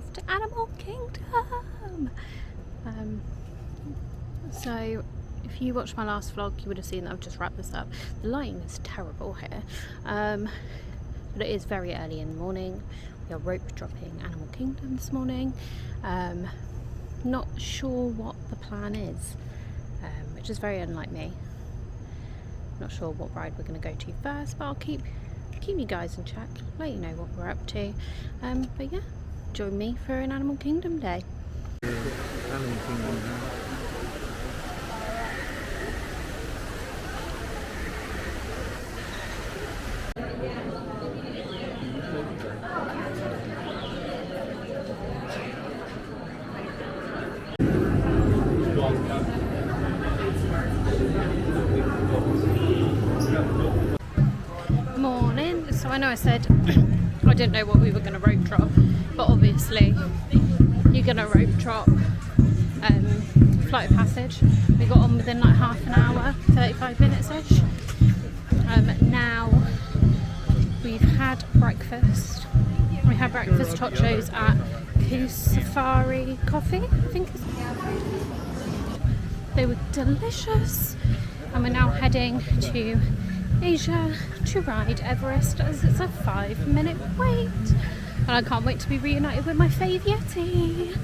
off to Animal Kingdom. So if you watched my last vlog, you would have seen that I've just wrapped this up. The lighting is terrible here, but it is very early in the morning. We are rope dropping Animal Kingdom this morning. Not sure what the plan is, which is very unlike me. Not sure what ride we're going to go to first, but I'll keep you guys in check, let you know what we're up to. But yeah, join me for an Animal Kingdom day. Animal Kingdom. Morning. So I know I said I didn't know what we were going to rope drop, but obviously you're going to rope drop Flight of Passage. We got on within like half an hour, 35 minutes ish. Now we've had breakfast. We had breakfast tachos at Coos Safari Coffee, I think. They were delicious, and we're now heading to Asia to ride Everest, as it's a 5-minute wait, and I can't wait to be reunited with my fave Yeti.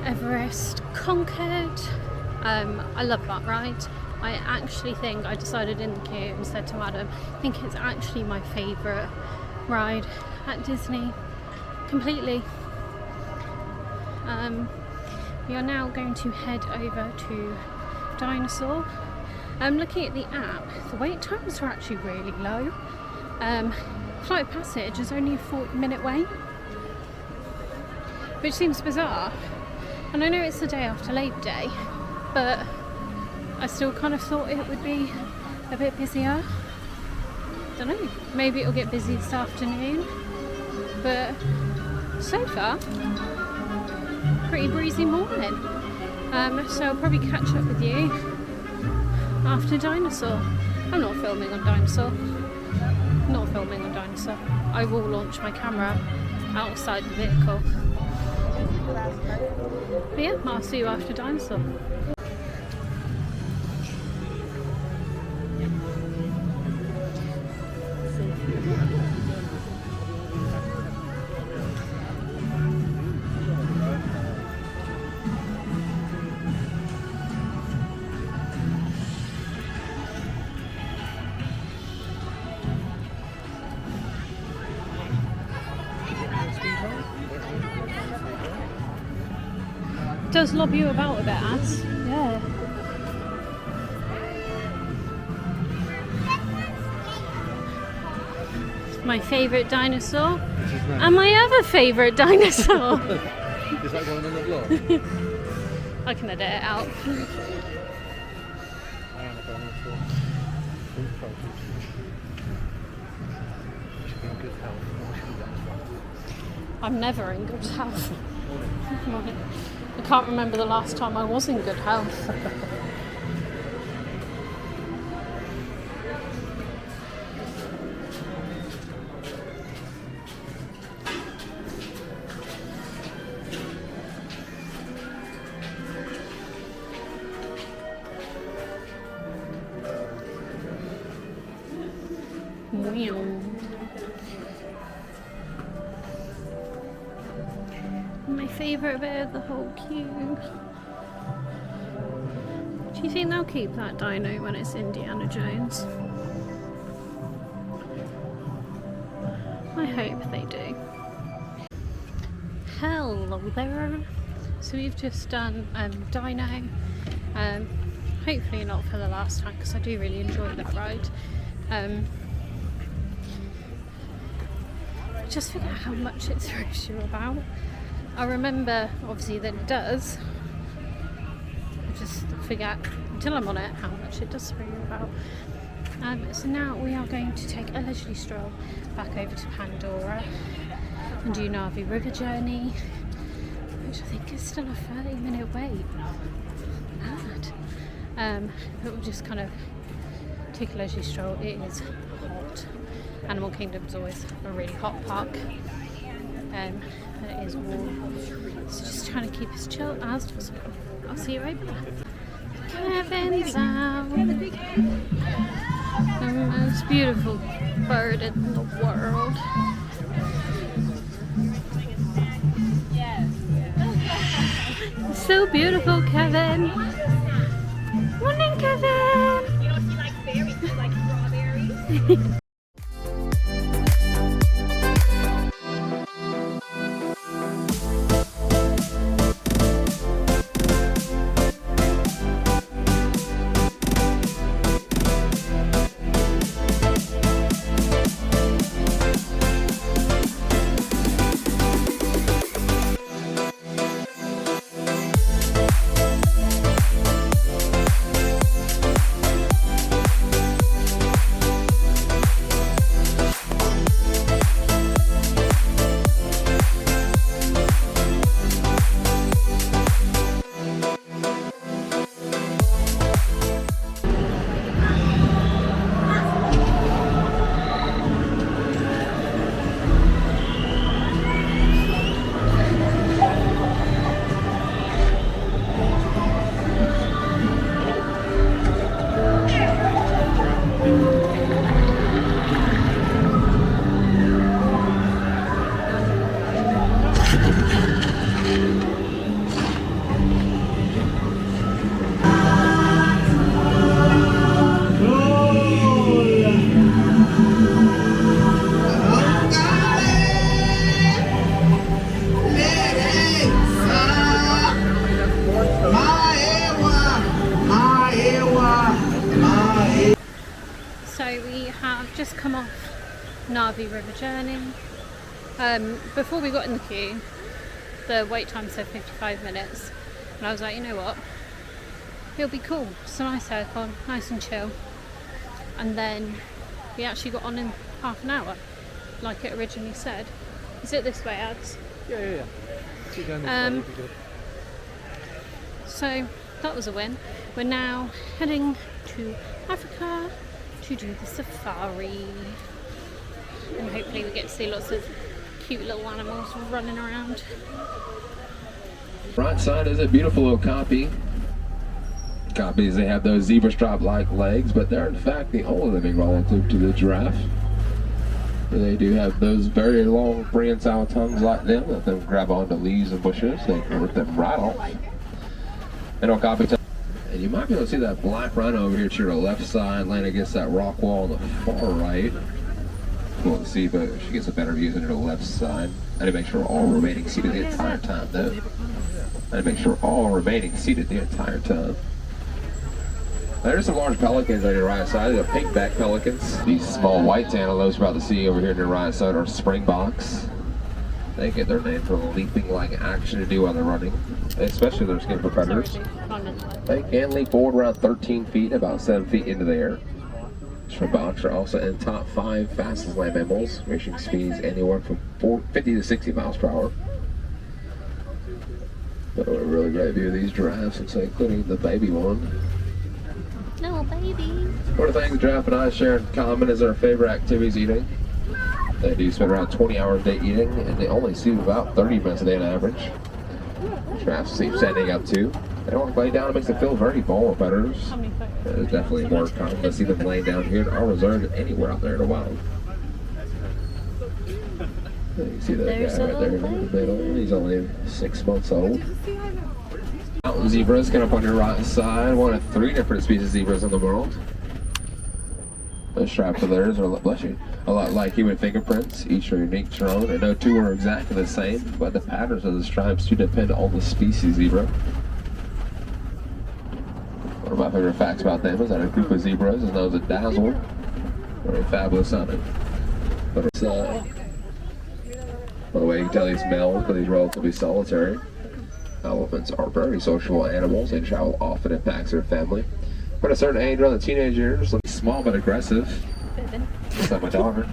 Everest conquered. I love that ride. I actually think, I decided in the queue and said to Adam, I think it's actually my favourite ride at Disney, completely. We are now going to head over to Dinosaur. Looking at the app, the wait times are actually really low. Flight of Passage is only a 40-minute wait, which seems bizarre. And I know it's the day after Labor Day, but I still kind of thought it would be a bit busier. Don't know, maybe it'll get busy this afternoon, but so far, pretty breezy morning. So I'll probably catch up with you after Dinosaur. I'm not filming on Dinosaur. Not filming on Dinosaur. I will launch my camera outside the vehicle. But yeah, I'll see you after dinosaur. Does lob you about a bit, As. Yeah. My favourite dinosaur and my other favourite dinosaur. Is that going on the vlog? I can edit it out. I am a dinosaur. In focus. Should be in good health. What should be done as well? I'm never in good health. I can't remember the last time I was in good health. My favourite bit of the whole queue. Do you think they'll keep that dino when it's Indiana Jones? I hope they do. Hello there. So we've just done dino. Hopefully not for the last time because I do really enjoy that ride. I just forget how much it throws you about. I remember obviously that it does. I just forget until I'm on it how much it does throw you about. So now we are going to take a leisurely stroll back over to Pandora and do Navi River Journey, which I think is still a 30-minute wait. Mad. But we'll just kind of take a leisurely stroll. It is hot. Animal Kingdom's always a really hot park. And it is warm. So just trying to keep us chill as possible. I'll see you over there. Kevin's out. The most beautiful bird in the world. So beautiful, Kevin. Morning, Kevin. You know, he likes berries. He likes strawberries. Just come off Navi River Journey. Before we got in the queue, the wait time said 55 minutes, and I was like, you know what, it'll be cool, it's a nice aircon, nice and chill. And then we actually got on in half an hour, like it originally said. Is it this way, Ads? Yeah. Keep going this way, it'll be good. So that was a win. We're now heading to Africa to do the safari, and hopefully we get to see lots of cute little animals running around. Right side is a beautiful little copy. Copies, they have those zebra stripe-like legs, but they're in fact the only living relative to the giraffe. They do have those very long prehensile tongues like them that them grab onto leaves and bushes. They can rip them right off. And on copy, and you might be able to see that black rhino over here to your left side, laying against that rock wall on the far right. Cool to see, but she gets a better view than her left side. I had to make sure all remaining seated the entire time, though. I had to make sure all remaining seated the entire time. There's some large pelicans on your right side. They're pink-backed pelicans. These small white antelopes you're about to see over here on your right side are springboks. They get their name from leaping-like action to do while they're running, especially their skin for predators. They can leap forward around 13 feet, about 7 feet into the air. Springboks are also in top 5 fastest land mammals, reaching speeds anywhere from 50 to 60 miles per hour. But a really great view of these giraffes, including the baby one. No, baby. One of the things the giraffe and I share in common is our favorite activity is eating. They do spend around 20 hours a day eating, and they only sleep about 30 minutes a day on average. Giraffes sleep standing up too. They don't lay down, it makes them feel very vulnerable predators. It's definitely more common to see them laying down here in our reserve than anywhere out there in the wild. You can see that guy right there in the middle. He's only 6 months old. Mountain zebras kind of up on your right side. One of 3 different species of zebras in the world. The stripes of theirs are, bless you, a lot like human fingerprints. Each are unique to their own, and no two are exactly the same, but the patterns of the stripes do depend on the species zebra. One of my favorite facts about them is that a group of zebras is known as a dazzle, or a fabulous sounding. But it's, by the way, you can tell these males, but he's relatively solitary. Elephants are very sociable animals. They travel often in packs or family. But at a certain age, around the teenage years, they'll be small but aggressive. Just like my daughter.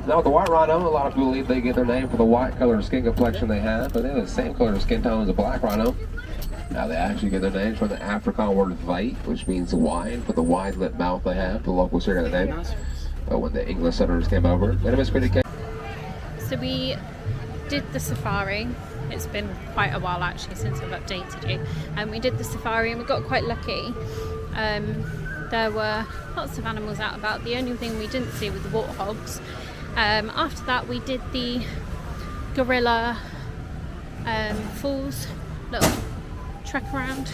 Now with the white rhino, a lot of people believe they get their name for the white color skin complexion they have, but they have the same color skin tone as a black rhino. Now they actually get their names from the Afrikaans word "vite," which means wide, for the wide lip mouth they have. The locals here got the name. When the English settlers came over, they was pretty. So we did the safari. It's been quite a while actually since I've updated you. And we did the safari and we got quite lucky. There were lots of animals out about. The only thing we didn't see was the warthogs. After that we did the gorilla falls little trek around.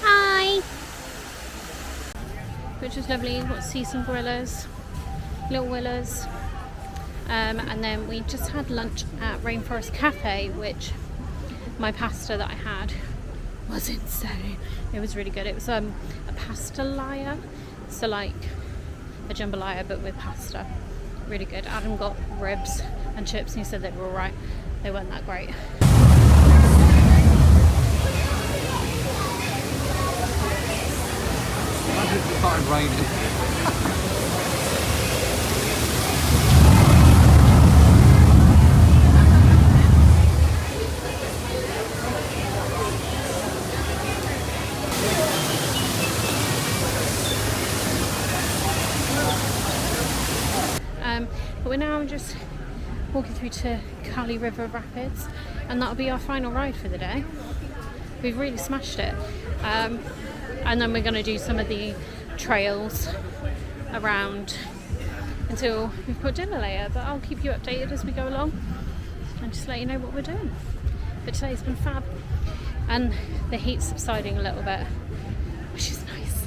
Hi! Which was lovely. Got to see some gorillas, little willows. And then we just had lunch at Rainforest Cafe, which my pasta that I had was insane. It was really good. It was a pastelaya, so like a jambalaya but with pasta. Really good. Adam got ribs and chips and he said they were alright. They weren't that great. Imagine if it started raining. But we're now just walking through to Kali River Rapids, and that'll be our final ride for the day. We've really smashed it. And then we're going to do some of the trails around until we've got dinner later, but I'll keep you updated as we go along and just let you know what we're doing. But today's been fab, and the heat's subsiding a little bit, which is nice.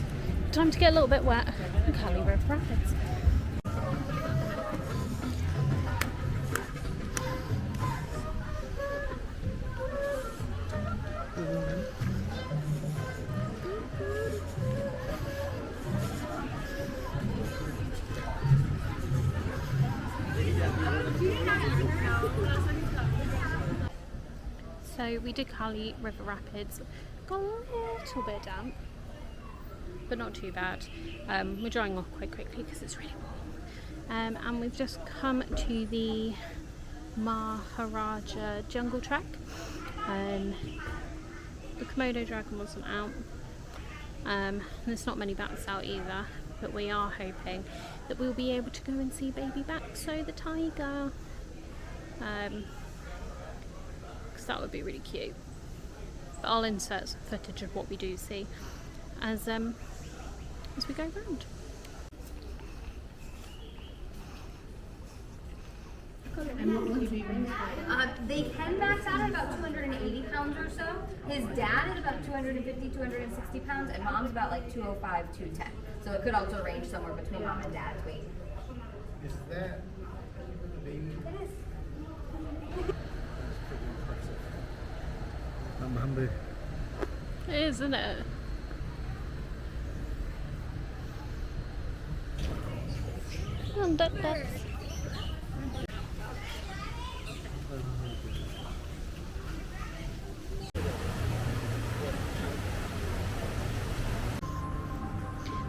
Time to get a little bit wet in Kali River Rapids. So we did Kali River Rapids, got a little bit damp, but not too bad. We're drying off quite quickly because it's really warm. And we've just come to the Maharaja Jungle Track. The Komodo dragon wasn't out. There's not many bats out either, but we are hoping that we'll be able to go and see baby Baxo the tiger, because that would be really cute. But I'll insert some footage of what we do see as we go round. They can max out at about 280 pounds or so. His dad is about 250, 260 pounds, and mom's about like 205, 210. So it could also range somewhere between mom and dad's weight. Is that a baby? It is. Humble. It is, isn't it? And that's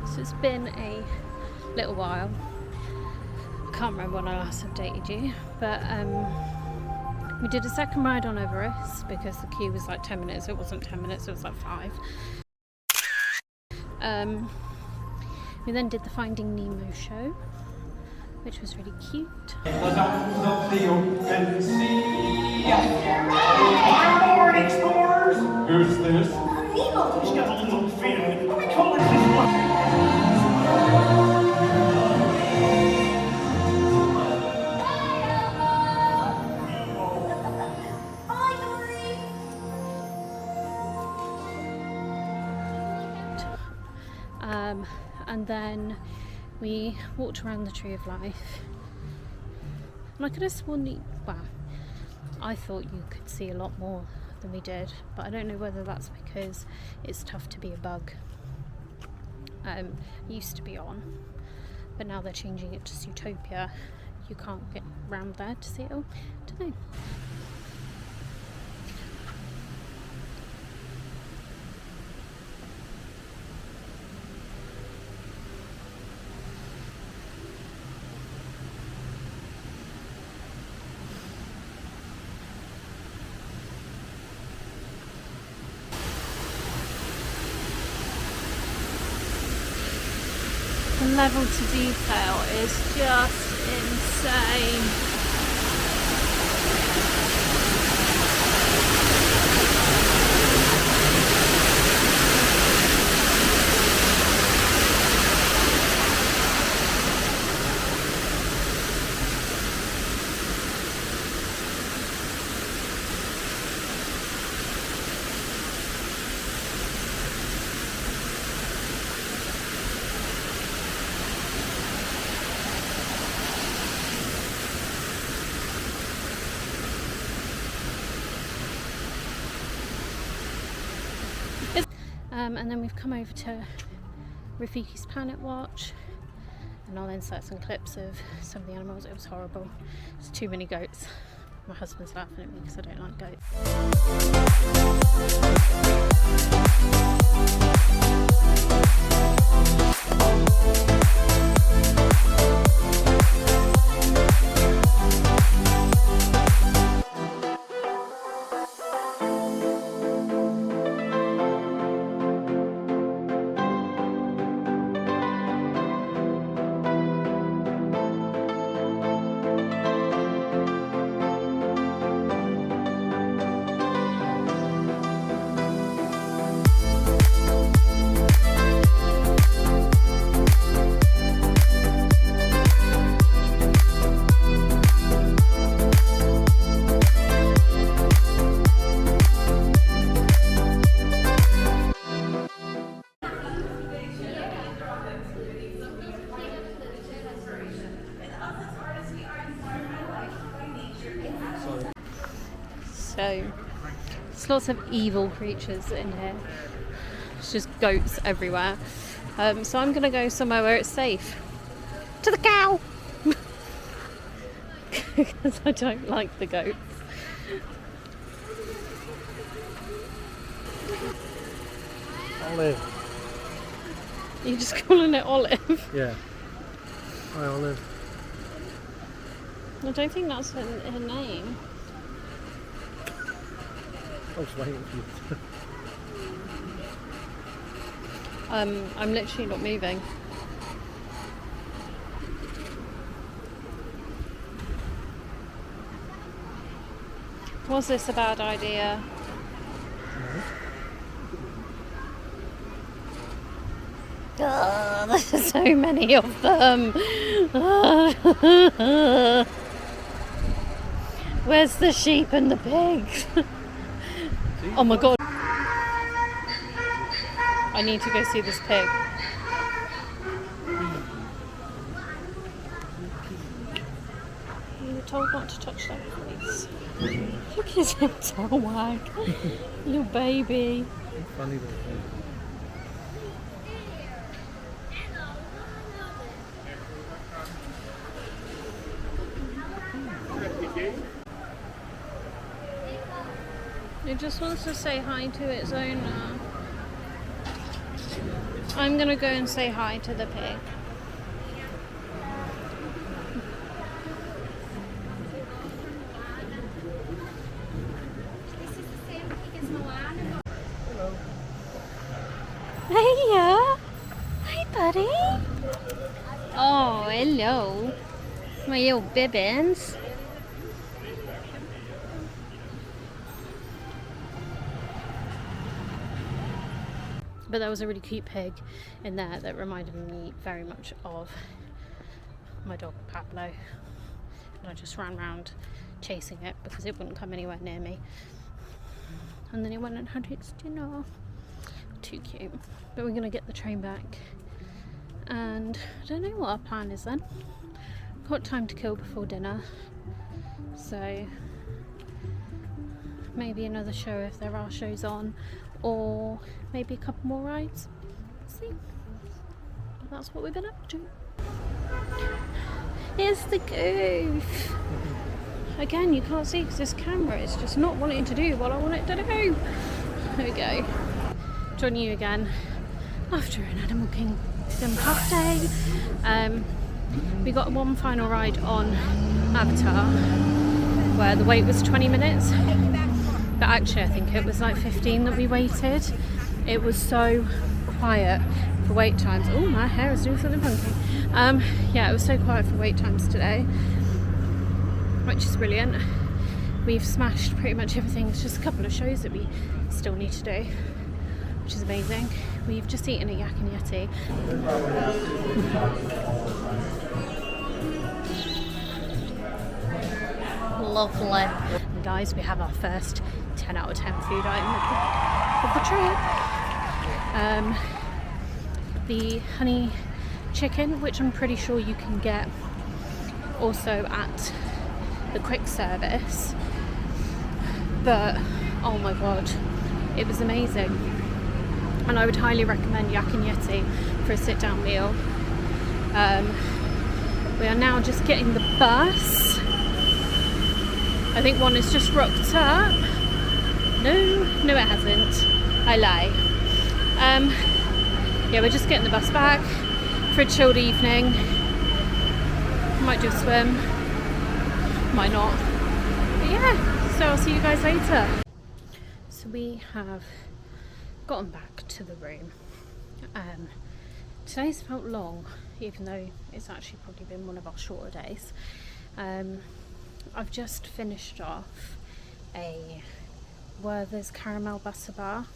so it's been a little while. I can't remember when I last updated you, but we did a second ride on Everest because the queue was like 10 minutes. It wasn't 10 minutes, it was like 5. We then did the Finding Nemo show, which was really cute. Look up the open sea. We're board explorers. Who's this? Nemo. He's got a little fin. We call it his one. And then we walked around the Tree of Life, and I could have sworn, well, I thought you could see a lot more than we did, but I don't know whether that's because it's tough to be a bug. It used to be on, but now they're changing it to Zootopia. You can't get round there to see it all. I don't know. The level to detail is just insane. And then we've come over to Rafiki's Planet Watch, and I'll insert some clips of some of the animals. It was horrible. There's too many goats. My husband's laughing at me because I don't like So there's lots of evil creatures in here. It's just goats everywhere. So I'm gonna go somewhere where it's safe. To the cow! Because I don't like the goats. Olive. You're just calling it Olive? Yeah. Hi, Olive. I don't think that's her name. I was waiting for you to... I'm literally not moving. Was this a bad idea? Oh, there's so many of them. Where's the sheep and the pigs? Oh my god. I need to go see this pig. You were told not to touch that place. Look at his little tail wag. Little baby. Funny little thing. It just wants to say hi to its owner. I'm gonna go and say hi to the pig. Hiya! Hi, buddy! Oh, hello. My little bibbins. But there was a really cute pig in there that reminded me very much of my dog Pablo. And I just ran around chasing it because it wouldn't come anywhere near me. And then it went and had its dinner. Too cute. But we're gonna get the train back. And I don't know what our plan is then. Got time to kill before dinner. So maybe another show if there are shows on. Or maybe a couple more rides. See? But that's what we've been up to. Here's the goof. Again, you can't see because this camera is just not wanting to do what I want it to do. There we go. Join you again after an Animal Kingdom Cup day. We got one final ride on Avatar where the wait was 20 minutes. But actually I think it was like 15 that we waited. It was so quiet for wait times. Oh, my hair is doing something funky. Yeah, it was so quiet for wait times today, which is brilliant. We've smashed pretty much everything. It's just a couple of shows that we still need to do, which is amazing. We've just eaten a Yak and Yeti. Lovely. And guys, we have our first 10 out of 10 food item of the trip. The honey chicken, which I'm pretty sure you can get also at the quick service. But oh my god, it was amazing. And I would highly recommend Yak and Yeti for a sit-down meal. We are now just getting the bus. I think one is just rocked up. No, it hasn't. I lie. Yeah, we're just getting the bus back for a chilled evening. Might do a swim. Might not. But yeah, so I'll see you guys later. So we have gotten back to the room. Today's felt long, even though it's actually probably been one of our shorter days. I've just finished off a Werther's caramel butter bar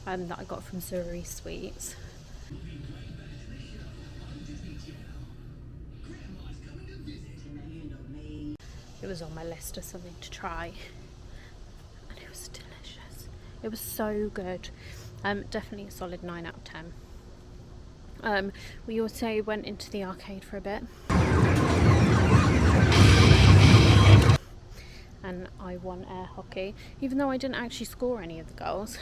that I got from Zuri Sweets. It was on my list of something to try and it was delicious. It was so good. Definitely a solid 9 out of 10. We also went into the arcade for a bit. And I won air hockey, even though I didn't actually score any of the goals.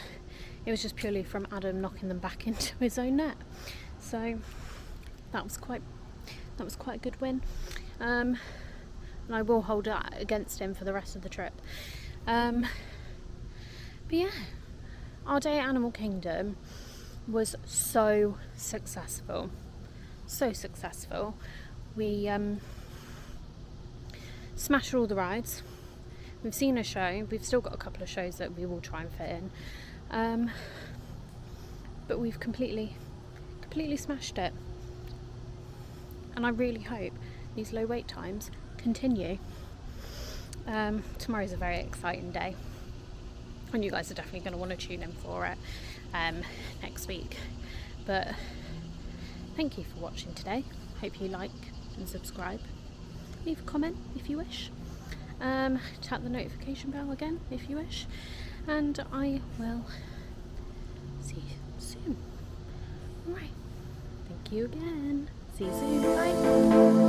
It was just purely from Adam knocking them back into his own net. So that was quite a good win. And I will hold that against him for the rest of the trip. But yeah, our day at Animal Kingdom was so successful. So successful. We smashed all the rides. We've seen a show. We've still got a couple of shows that we will try and fit in. But we've completely smashed it. And I really hope these low wait times continue. Tomorrow's a very exciting day. And you guys are definitely going to want to tune in for it next week. But thank you for watching today. Hope you like and subscribe. Leave a comment if you wish. Tap the notification bell again if you wish. And I will see you soon. Alright. Thank you again. See you soon. Bye.